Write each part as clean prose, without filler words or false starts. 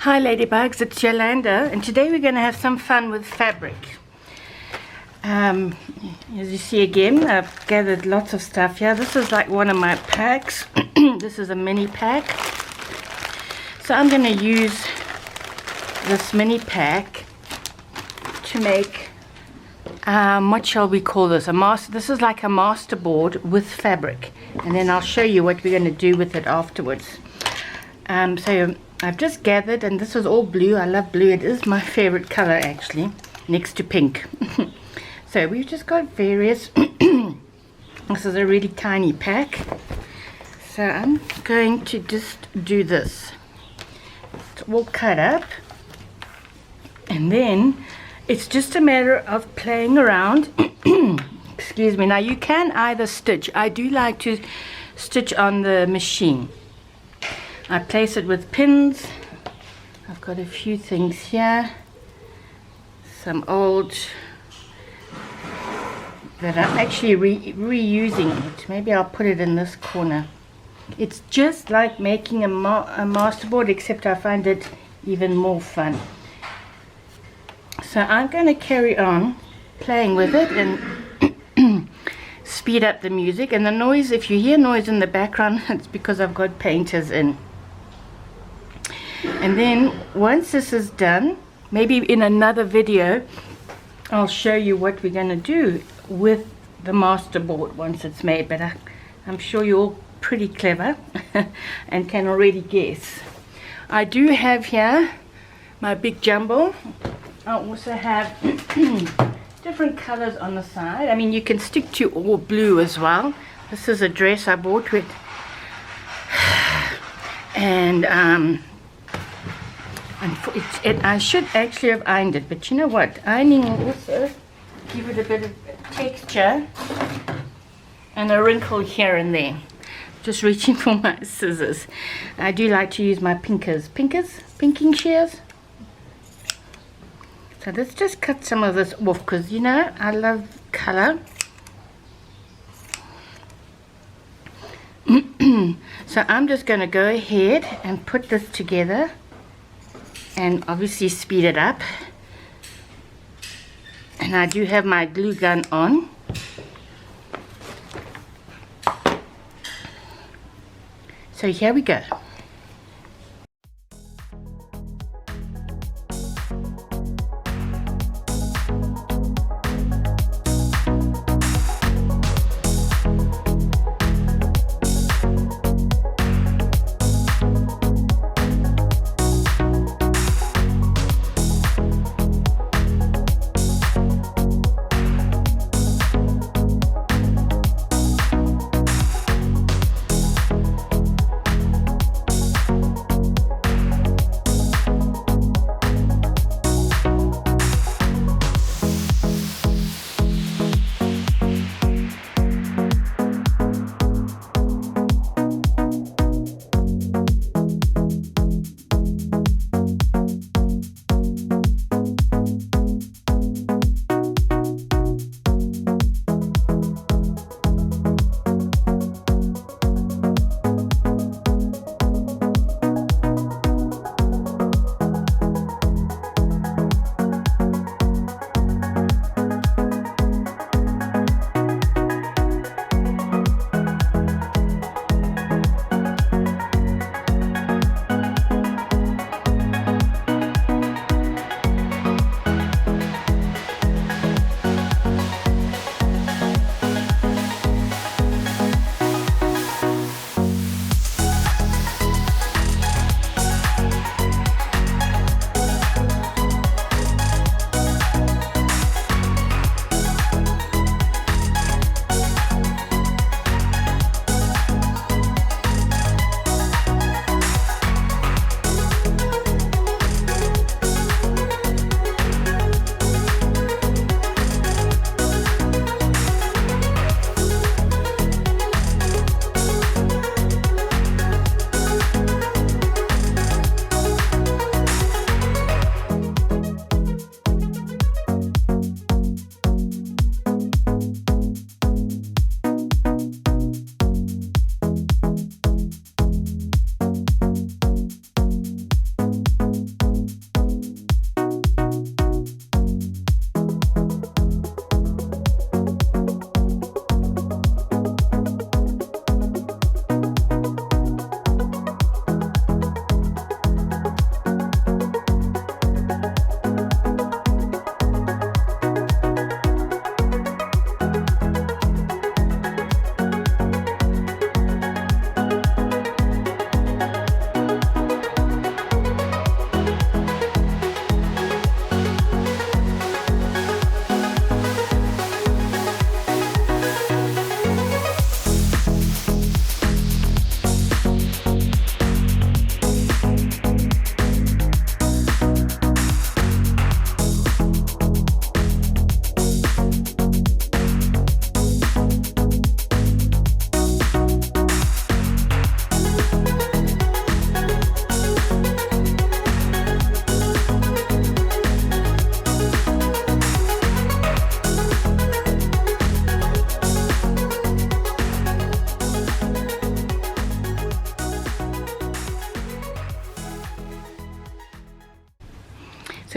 Hi Ladybugs, it's Yolanda, and today we're going to have some fun with fabric. As you see again, I've gathered lots of stuff here. This is like one of my packs. This is a mini pack. So I'm going to use this mini pack to make, what shall we call this? This is like a master board with fabric. And then I'll show you what we're going to do with it afterwards. So I've just gathered, and this is all blue. I love blue. It is my favorite color actually, next to pink. So we've just got various this is a really tiny pack. So I'm going to just do this. It's all cut up, and then it's just a matter of playing around. Excuse me. Now you can either stitch. I do like to stitch on the machine. I place it with pins. I've got a few things here, some old that I'm actually reusing it. Maybe I'll put it in this corner. It's just like making a masterboard, except I find it even more fun. So I'm going to carry on playing with it and speed up the music. And the noise, if you hear noise in the background, it's because I've got painters in. And then once this is done, maybe in another video I'll show you what we're going to do with the masterboard once it's made. But I'm sure you're all pretty clever and can already guess. I do have here my big jumble. I also have different colors on the side. I mean, you can stick to all blue as well. This is a dress I bought with, and I should actually have ironed it, but you know what? Ironing will also give it a bit of texture and a wrinkle here and there. Just reaching for my scissors. I do like to use my pinking shears. So let's just cut some of this off, because you know I love color. So I'm just going to go ahead and put this together and obviously speed it up. And I do have my glue gun on. So here we go.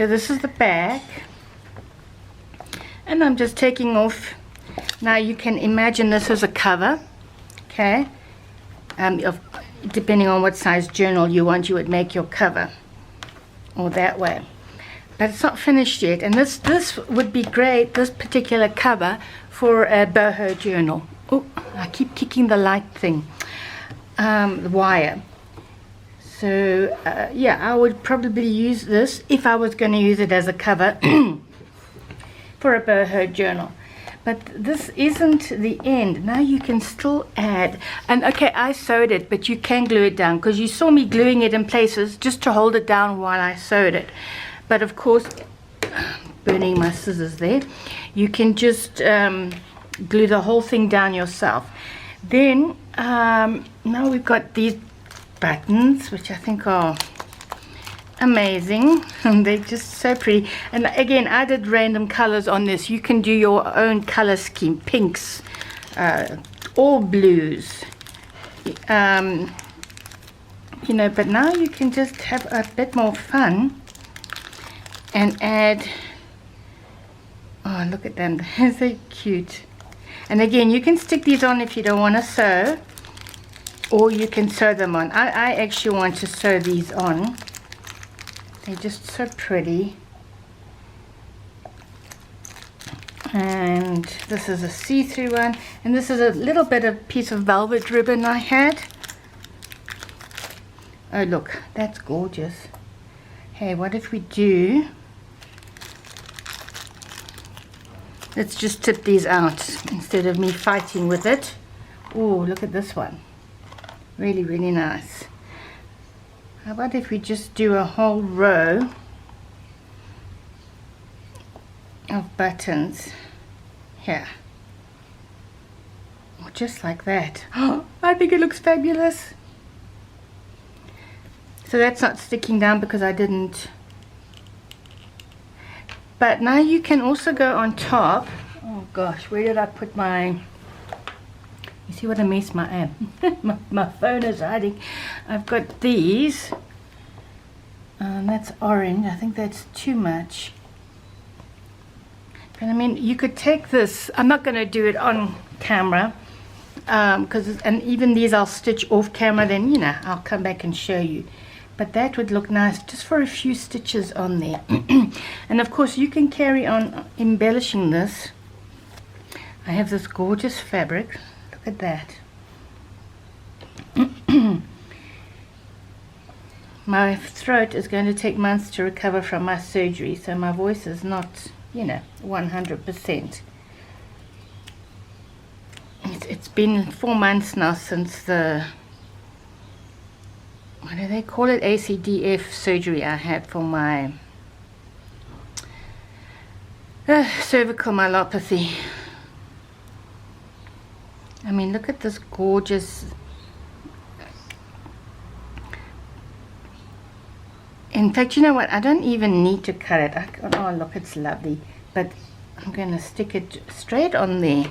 So this is the back, and I'm just taking off. Now you can imagine this as a cover, okay, depending on what size journal you want, you would make your cover, or that way. But it's not finished yet, and this would be great, this particular cover, for a boho journal. Oh, I keep kicking the light thing, the wire. So yeah, I would probably use this if I was going to use it as a cover for a boho journal. But this isn't the end. Now you can still add, and okay, I sewed it, but you can glue it down, because you saw me gluing it in places just to hold it down while I sewed it. But of course, burning my scissors there, you can just glue the whole thing down yourself. Then now we've got these buttons, which I think are amazing, and they're just so pretty. And again, I did random colors on this. You can do your own color scheme, pinks, all blues, you know. But now you can just have a bit more fun and add, oh, look at them, they're so cute. And again, you can stick these on if you don't want to sew, or you can sew them on. I actually want to sew these on. They're just so pretty. And this is a see-through one, and this is a little bit of piece of velvet ribbon I had. Oh look, that's gorgeous. Hey, what if we do, let's just tip these out instead of me fighting with it. Oh, look at this one. Really, really nice. How about if we just do a whole row of buttons here? Or just like that. Oh, I think it looks fabulous. So that's not sticking down because I didn't. But now you can also go on top. Oh gosh, where did I put my... You see what a mess I am. my phone is hiding. I've got these. That's orange. I think that's too much. But I mean, you could take this. I'm not going to do it on camera. And even these I'll stitch off camera. Then, you know, I'll come back and show you. But that would look nice just for a few stitches on there. And of course, you can carry on embellishing this. I have this gorgeous fabric. Look at that. My throat is going to take months to recover from my surgery, so my voice is not, you know, 100%. It's been 4 months now since the, what do they call it, ACDF surgery I had for my cervical myelopathy. I mean, look at this gorgeous, in fact, you know what, I don't even need to cut it. Oh look, it's lovely. But I'm going to stick it straight on there.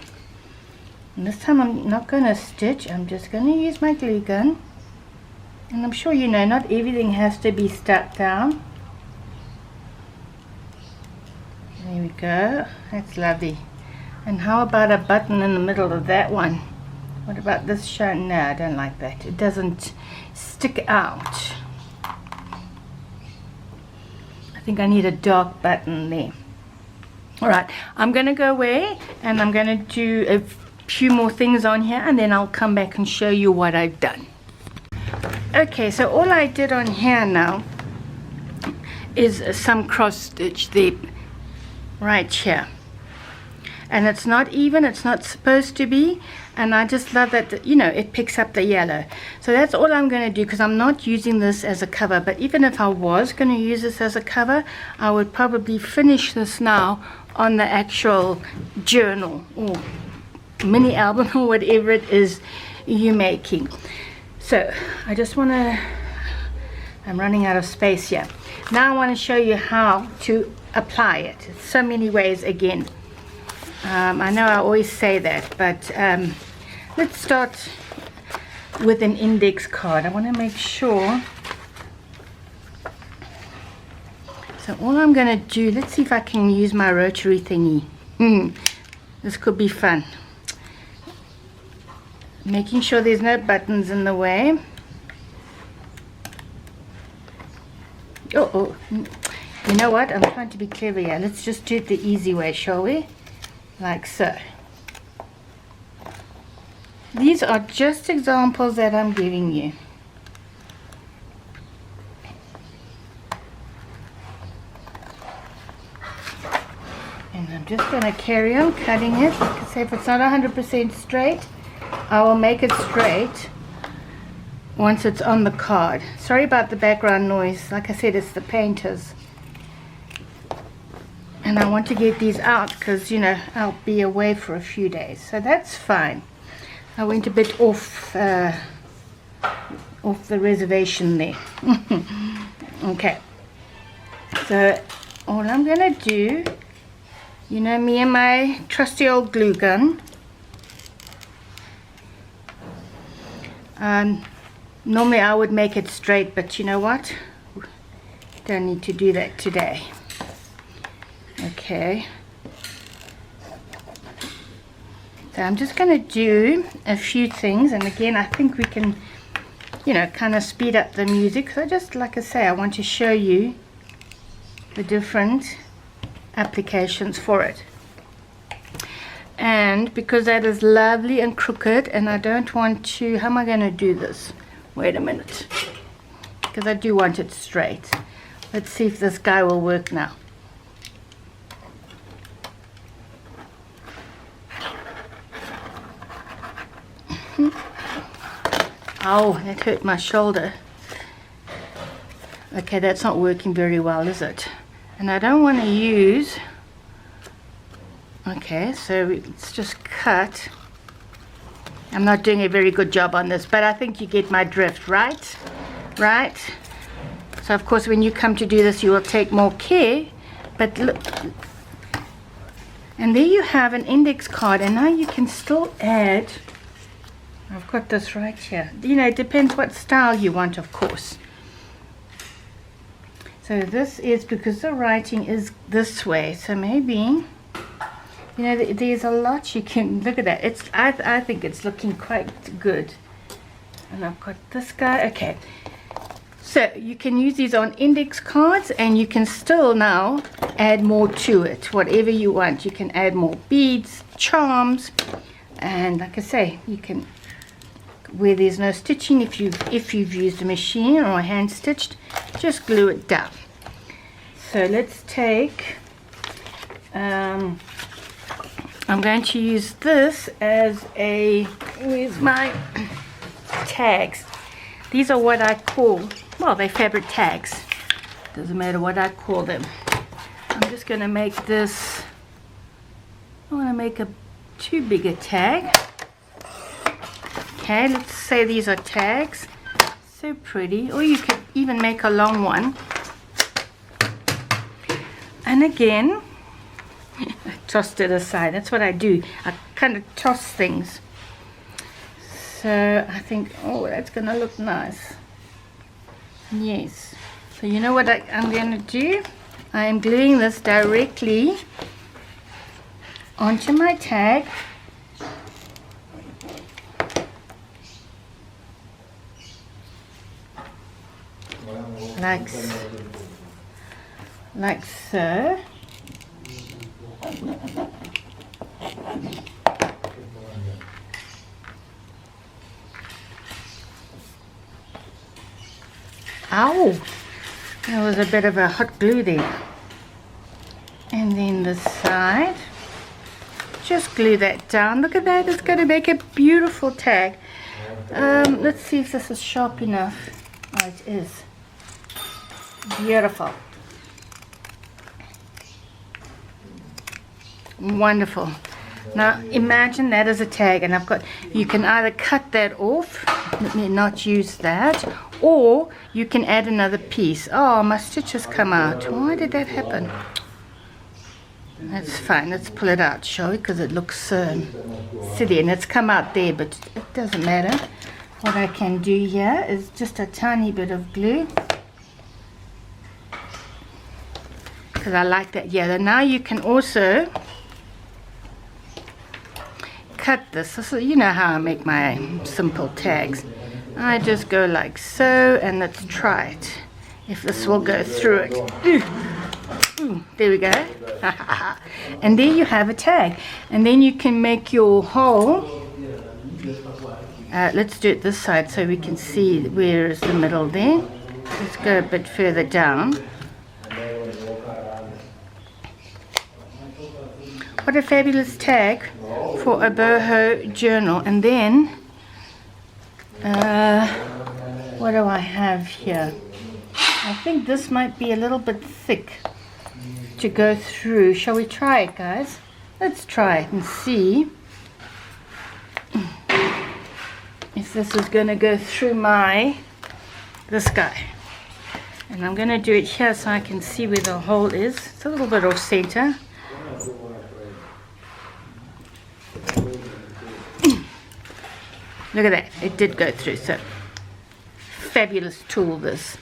And this time I'm not going to stitch, I'm just going to use my glue gun. And I'm sure you know, not everything has to be stuck down. There we go, that's lovely. And how about a button in the middle of that one? What about this shine? No, I don't like that. It doesn't stick out. I think I need a dark button there. Alright, I'm going to go away and I'm going to do a few more things on here, and then I'll come back and show you what I've done. Okay, so all I did on here now is some cross stitch there, right here. And it's not even, it's not supposed to be, and I just love that, you know, it picks up the yellow. So that's all I'm going to do, because I'm not using this as a cover. But even if I was going to use this as a cover, I would probably finish this now on the actual journal or mini album or whatever it is you're making. So I just want to, I'm running out of space here. Now I want to show you how to apply it. So many ways again. I know I always say that, but let's start with an index card. I want to make sure. So So all I'm going to do, let's see if I can use my rotary thingy. This could be fun. Making sure there's no buttons in the way. Oh, you know what? I'm trying to be clever here. Let's just do it the easy way, shall we? Like so. These are just examples that I'm giving you. And I'm just going to carry on cutting it. Like I say, if it's not 100% straight, I will make it straight once it's on the card. Sorry about the background noise. Like I said, it's the painters. And I want to get these out because, you know, I'll be away for a few days. So that's fine. I went a bit off the reservation there. Okay. So all I'm going to do, you know me and my trusty old glue gun. Normally I would make it straight, but you know what? Don't need to do that today. Okay. So I'm just going to do a few things, and again I think we can, you know, kind of speed up the music. So just like I say, I want to show you the different applications for it. And because that is lovely and crooked, and I don't want to, how am I going to do this? Wait a minute, because I do want it straight. Let's see if this guy will work now. Oh, that hurt my shoulder. Okay, that's not working very well, is it? And I don't want to use... Okay, so let's just cut. I'm not doing a very good job on this, but I think you get my drift, right? Right? So of course when you come to do this you will take more care, but look, and there you have an index card, and now you can still add, I've got this right here, you know, it depends what style you want, of course. So this is because the writing is this way, so maybe, you know, there's a lot you can, look at that, it's, I think it's looking quite good. And I've got this guy, okay. So you can use these on index cards, and you can still now add more to it, whatever you want. You can add more beads, charms, and like I say, you can, where there's no stitching, if you've used a machine or hand stitched, just glue it down. So let's take, I'm going to use this as a, where's my tags? These are what I call, well, they're fabric tags. Doesn't matter what I call them. I'm just going to make this, I want to make a too big a tag. Okay, let's say these are tags. So pretty. Or you could even make a long one. And again, I tossed it aside. That's what I do. I kind of toss things. So I think, oh, that's going to look nice. Yes. So you know what I'm going to do? I am gluing this directly onto my tag. Like so. Ow! There was a bit of a hot glue there. And then the side. Just glue that down. Look at that. It's going to make a beautiful tag. Let's see if this is sharp enough. Oh, it is. Beautiful. Wonderful. Now imagine that as a tag, and I've got, you can either cut that off, let me not use that, or you can add another piece. Oh, my stitches come out. Why did that happen? That's fine. Let's pull it out, shall we? Because it looks silly, and it's come out there, but it doesn't matter. What I can do here is just a tiny bit of glue. because I like that yellow. Now you can also cut this. You know how I make my simple tags. I just go like so, and let's try it if this will go through it. Ooh, there we go. And there you have a tag, and then you can make your hole. Let's do it this side so we can see where is the middle there. Let's go a bit further down. What a fabulous tag for a boho journal. And then what do I have here? I think this might be a little bit thick to go through. Shall we try it, guys? Let's try it and see if this is going to go through this guy. And I'm going to do it here so I can see where the hole is. It's a little bit off center. Look at that, it did go through. So fabulous tool this.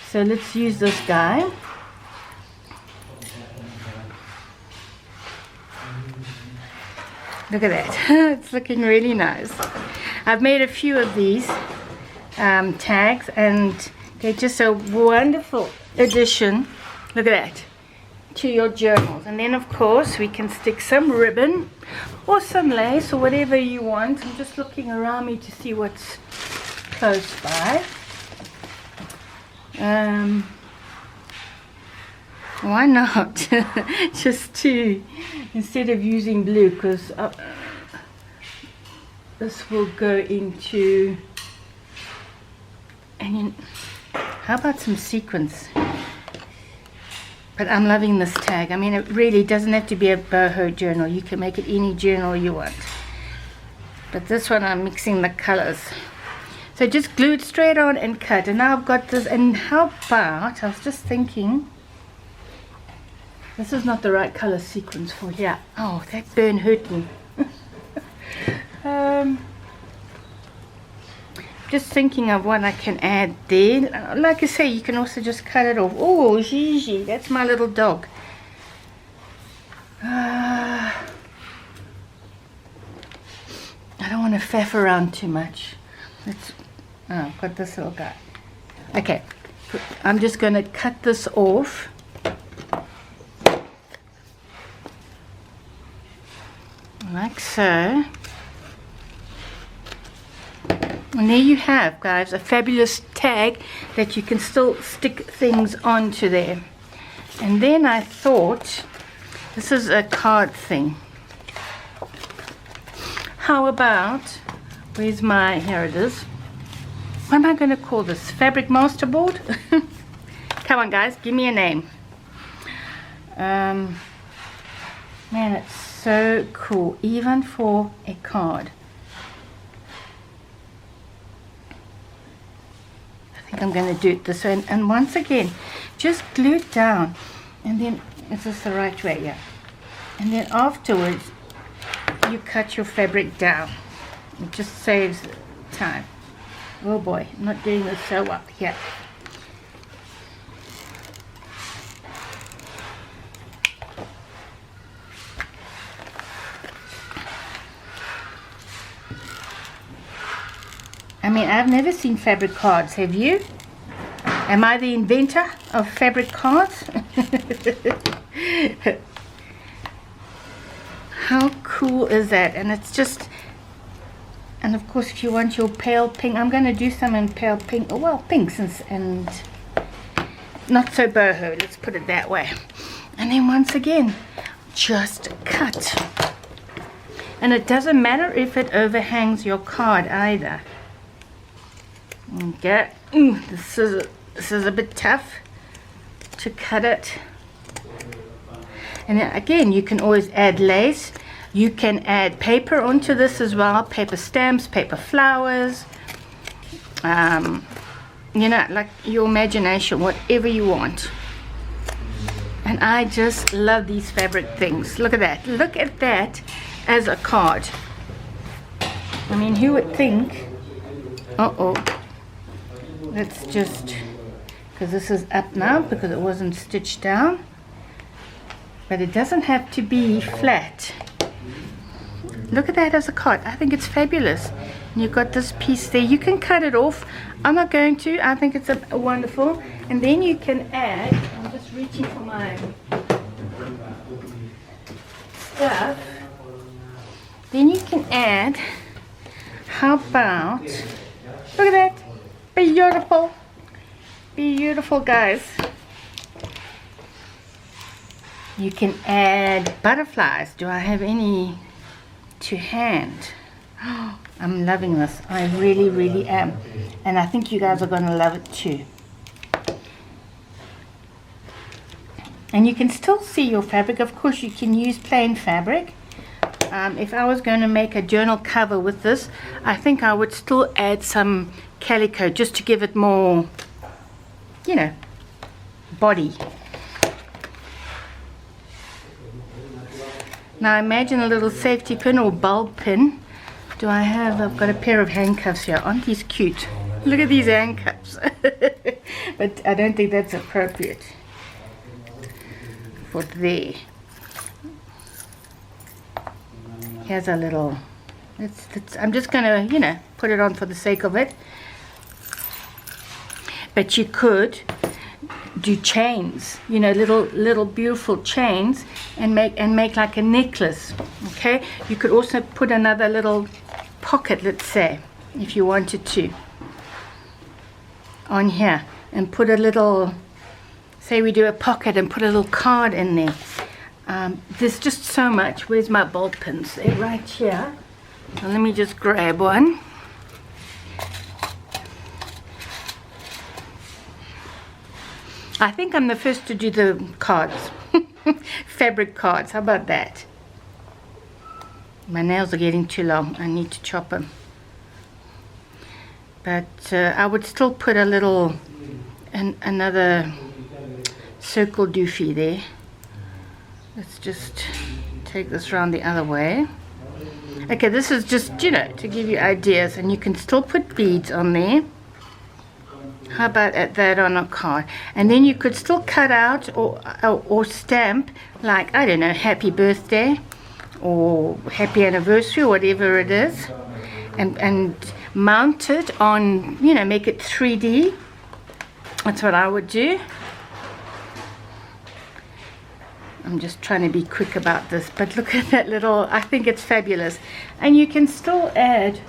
So let's use this guy. Look at that. It's looking really nice. I've made a few of these tags, and they're just a wonderful addition. Look at that, to your journals. And then of course we can stick some ribbon or some lace or whatever you want. I'm just looking around me to see what's close by. Why not? Just to, instead of using blue, because this will go into, and how about some sequins? But I'm loving this tag. I mean, it really doesn't have to be a boho journal. You can make it any journal you want. But this one I'm mixing the colors. So just glue it straight on and cut. And now I've got this. And how about, I was just thinking, this is not the right color sequence for here. Oh, that burn hurt me. Just thinking of what I can add there. Like I say, you can also just cut it off. Oh, Gigi, that's my little dog. I don't want to faff around too much. I've got this little guy. Okay, I'm just going to cut this off. Like so. And there you have, guys, a fabulous tag that you can still stick things onto there. And then I thought, this is a card thing. How about, where's my, here it is. What am I going to call this? Fabric masterboard? Come on, guys, give me a name. Man, it's so cool, even for a card. I think I'm going to do it this way, and once again just glue it down, and then, is this the right way? Yeah. And then afterwards you cut your fabric down. It just saves time. Oh boy, I'm not doing this so well here. I mean, I've never seen fabric cards, have you? Am I the inventor of fabric cards? How cool is that? And it's just, and of course if you want your pale pink, I'm going to do some in pale pink, oh, well, pinks and not so boho, let's put it that way. And then once again, just cut. And it doesn't matter if it overhangs your card either. Okay, this is a bit tough to cut it. And then again, you can always add lace. You can add paper onto this as well, paper stamps, paper flowers, you know, like your imagination, whatever you want. And I just love these fabric things. Look at that. Look at that as a card. I mean, who would think, let's just, because this is up now because it wasn't stitched down. but it doesn't have to be flat. Look at that as a card. I think it's fabulous. And you've got this piece there. You can cut it off. I'm not going to. I think it's a wonderful. And then you can add, I'm just reaching for my stuff. Then you can add, how about, look at that. Beautiful. Beautiful, guys. You can add butterflies. Do I have any to hand? Oh, I'm loving this. I really, really am. And I think you guys are going to love it too. And you can still see your fabric. Of course, you can use plain fabric. If I was going to make a journal cover with this, I think I would still add some calico just to give it more, you know, body. Now imagine a little safety pin or bulb pin. Do I have, I've got a pair of handcuffs here. Aren't these cute? Look at these handcuffs. But I don't think that's appropriate for there. Here's a little, I'm just going to, you know, put it on for the sake of it. But you could do chains, you know, little beautiful chains, and make like a necklace. Okay, you could also put another little pocket, let's say, if you wanted to, on here, and put a little, say we do a pocket and put a little card in there. There's just so much. Where's my ball pins? They're right here. Now let me just grab one. I think I'm the first to do the cards. Fabric cards. How about that? My nails are getting too long. I need to chop them. But I would still put a little, another circle doofy there. Let's just take this around the other way. Okay, this is just, you know, to give you ideas. And you can still put beads on there. How about that on a card? And then you could still cut out or stamp, like, I don't know, happy birthday or happy anniversary, whatever it is, and mount it on, you know, make it 3D. That's what I would do. I'm just trying to be quick about this, but look at that little, I think it's fabulous. And you can still add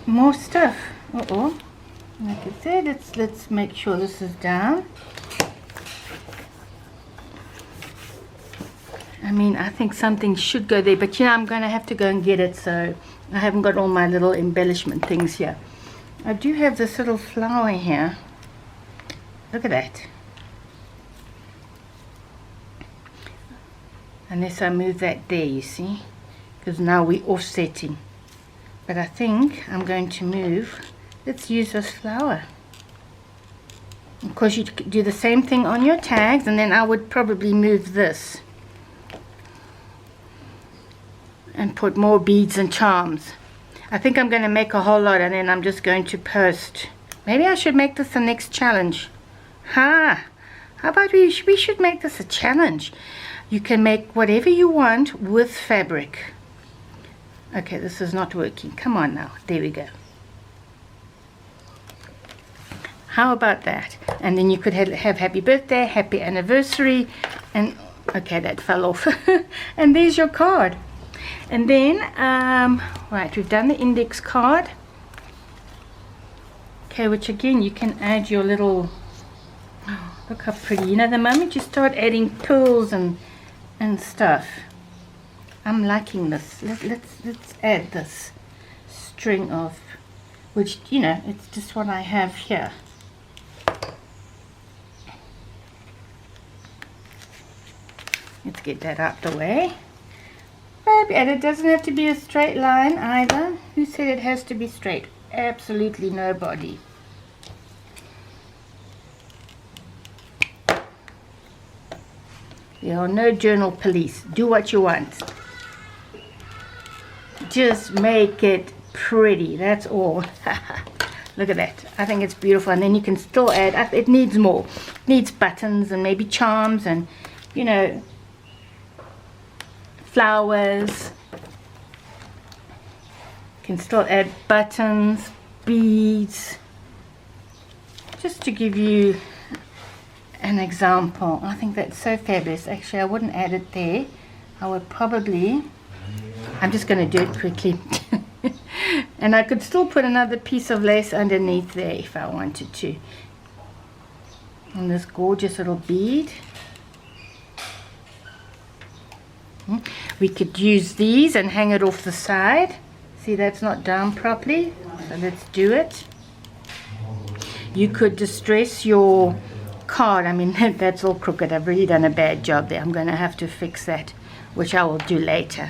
more stuff. Like I said, let's make sure this is down. I mean, I think something should go there, but you know, I'm going to have to go and get it, so I haven't got all my little embellishment things here. I do have this little flower here. Look at that. Unless I move that there, you see, because now we're offsetting. But I think I'm going to move. Let's use this flower. Of course, you could do the same thing on your tags, and then I would probably move this and put more beads and charms. I think I'm going to make a whole lot, and then I'm just going to post. Maybe I should make this the next challenge. How about we should make this a challenge. You can make whatever you want with fabric. Okay, this is not working. Come on now. There we go. How about that? And then you could have happy birthday, happy anniversary, and okay, that fell off. And there's your card. And then, right, we've done the index card. Okay, which again, you can add your little, oh, look how pretty. You know, the moment you start adding pearls and stuff, I'm liking this. Let's add this string of, which, you know, it's just what I have here. Let's get that out the way. And it doesn't have to be a straight line either. Who said it has to be straight? Absolutely nobody. There are no journal police. Do what you want. Just make it pretty. That's all. Look at that. I think it's beautiful. And then you can still add, it needs more. It needs buttons and maybe charms and, you know, flowers. You can still add buttons, beads, just to give you an example. I think that's so fabulous. Actually, I wouldn't add it there. I would probably, I'm just going to do it quickly. And I could still put another piece of lace underneath there if I wanted to. And this gorgeous little bead. We could use these and hang it off the side. See, that's not down properly, so let's do it. You could distress your card. I mean, that's all crooked. I've really done a bad job there. I'm going to have to fix that, which I will do later.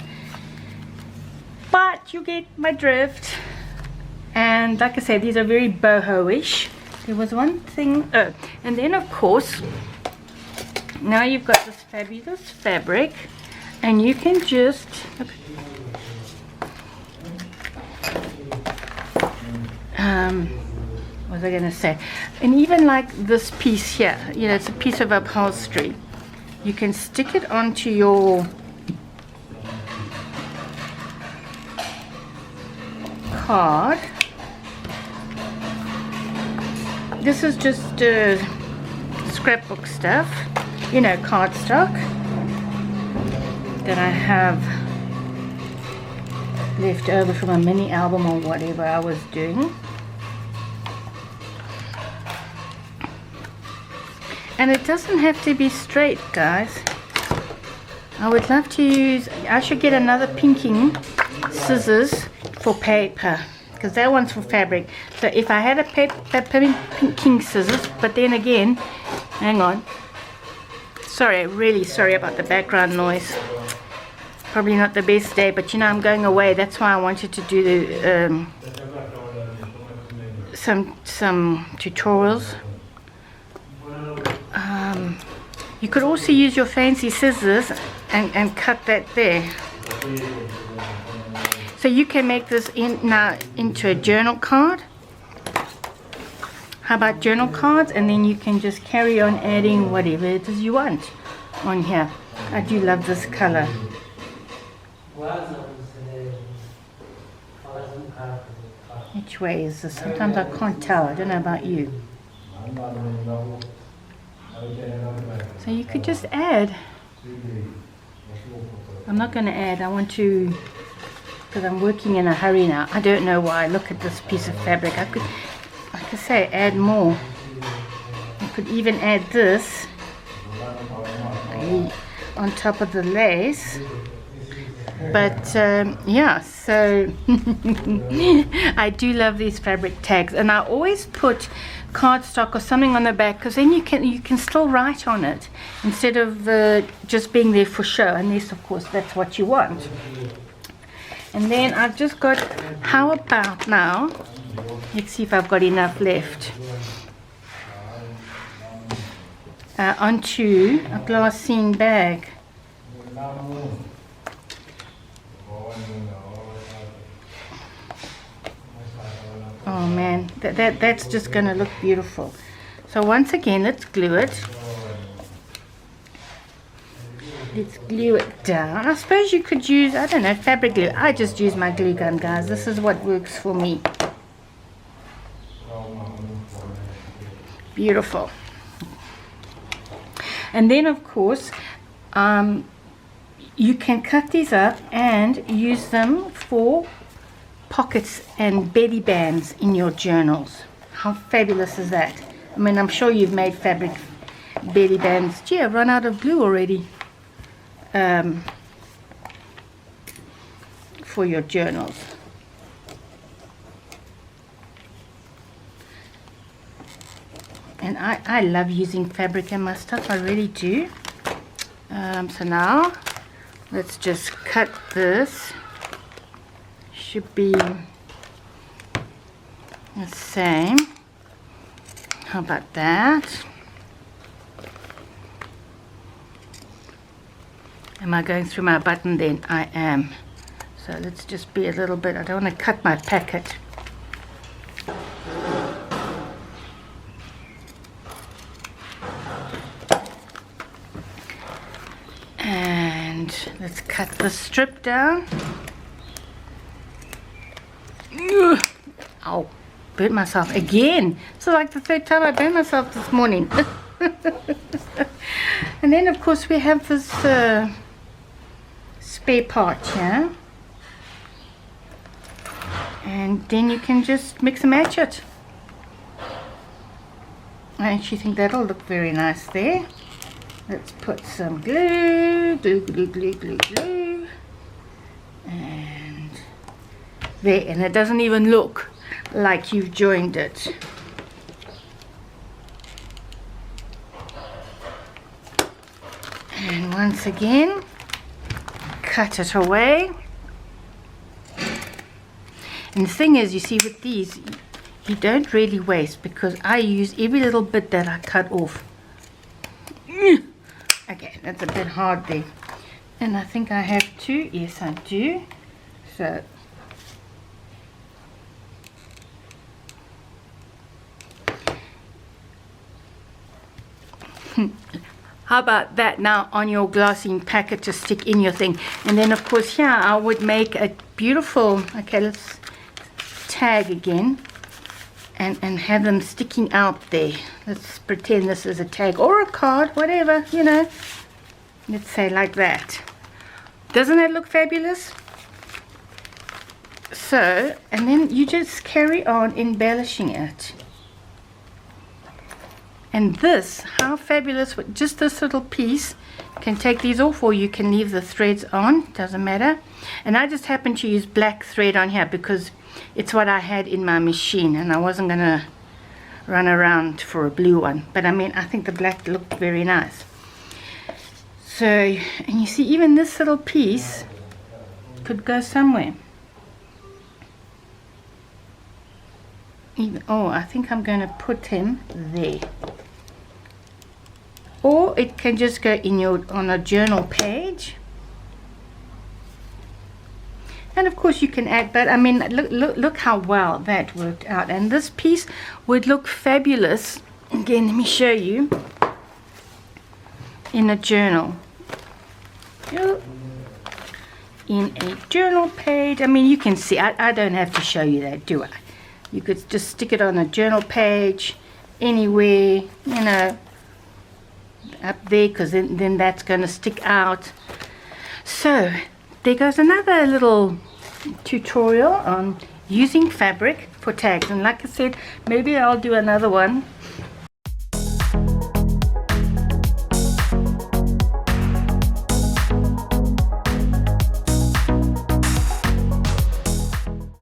But you get my drift. And like I said, these are very boho-ish. There was one thing, oh, and then of course, now you've got this fabulous fabric, and you can just, what was I going to say? And even like this piece here, you know, it's a piece of upholstery. You can stick it onto your card. This is just scrapbook stuff, you know, cardstock that I have left over from a mini album or whatever I was doing. And it doesn't have to be straight, guys. I would love to use, I should get another pinking scissors for paper, because that one's for fabric. So if I had a pinking scissors, but then again, hang on. Sorry, really sorry about the background noise. Probably not the best day, but you know, I'm going away. That's why I wanted to do the, some tutorials. You could also use your fancy scissors and cut that there. So you can make this into a journal card. How about journal cards? And then you can just carry on adding whatever it is you want on here. I do love this color. Which way is this? Sometimes I can't tell. I don't know about you. So you could just add. I'm not going to add. I want to, because I'm working in a hurry now. I don't know why. Look at this piece of fabric. I could, like I say, add more. I could even add this on top of the lace. But yeah, so I do love these fabric tags, and I always put cardstock or something on the back, because then you can still write on it instead of just being there for show, unless of course that's what you want. And then I've just got, how about now, let's see if I've got enough left, onto a glassine bag. Oh man, that's just going to look beautiful. So once again, let's glue it. Let's glue it down. I suppose you could use, I don't know, fabric glue. I just use my glue gun, guys. This is what works for me. Beautiful. And then of course, you can cut these up and use them for pockets and belly bands in your journals. How fabulous is that? I mean, I'm sure you've made fabric belly bands. Gee, I've run out of glue already. For your journals. And I love using fabric in my stuff, I really do. So now let's just cut this. Should be the same. How about that? Am I going through my button then? I am. So let's just be a little bit, I don't want to cut my packet. And let's cut the strip down. Ugh. Ow, burnt myself again. This is like the third time I burnt myself this morning. And then of course we have this spare part here. And then you can just mix and match it. I actually think that'll look very nice there. Let's put some glue, glue, glue, glue, glue, glue. And there, and it doesn't even look like you've joined it. And once again, cut it away. And the thing is, you see, with these, you don't really waste, because I use every little bit that I cut off. Okay, that's a bit hard there. And I think I have to. Yes, I do. So how about that now on your glassine packet to stick in your thing? And then of course here I would make a beautiful, okay, let's tag again and have them sticking out there. Let's pretend this is a tag or a card, whatever, you know. Let's say like that. Doesn't that look fabulous? So, and then you just carry on embellishing it. And this, how fabulous, with just this little piece. You can take these off or you can leave the threads on, doesn't matter. And I just happen to use black thread on here because it's what I had in my machine and I wasn't going to run around for a blue one. But I mean, I think the black looked very nice. So, and you see even this little piece could go somewhere. Even, oh, I think I'm going to put him there. Or it can just go in your on a journal page. And of course you can add, but I mean, look how well that worked out. And this piece would look fabulous. Again, let me show you. In a journal. In a journal page. I mean, you can see, I don't have to show you that, do I? You could just stick it on a journal page, anywhere, you know, up there, because then that's going to stick out. So, there goes another little tutorial on using fabric for tags. And like I said, maybe I'll do another one